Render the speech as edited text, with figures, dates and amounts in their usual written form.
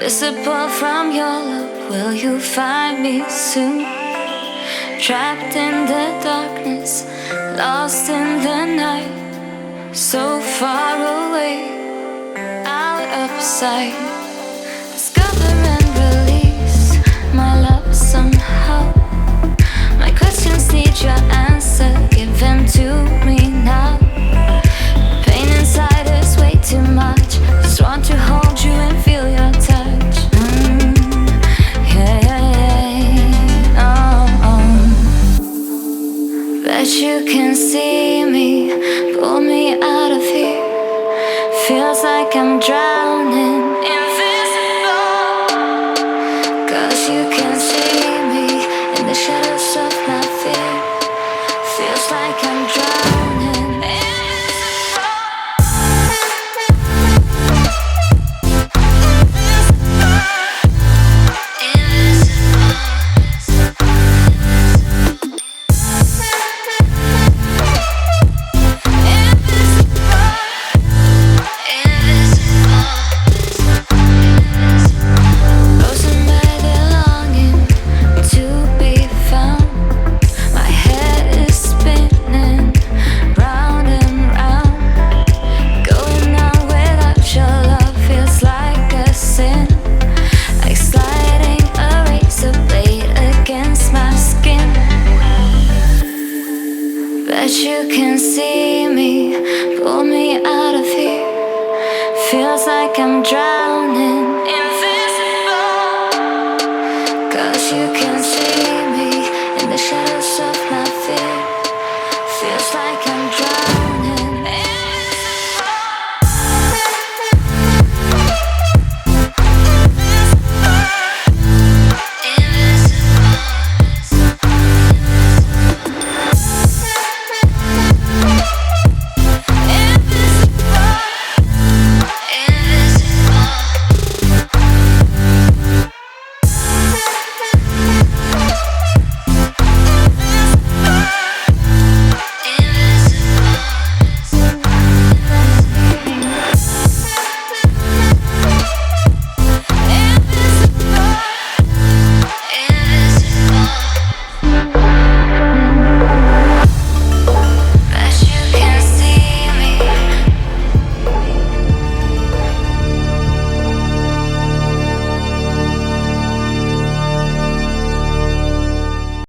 Visible from your love, will you find me soon? Trapped in the darkness, lost in the night, so far away, out of sight. Discover and release my love somehow. My questions need your answer, give them to me now. Pain inside is way too much, just want to hold you and feel your touch. Bet you can see me, pull me out of here. Feels like I'm drowning, invisible. 'Cause you can see me in the shadows of my fear. Feels like I'm drowning, invisible. You can see me, pull me out of here. Feels like I'm drowning.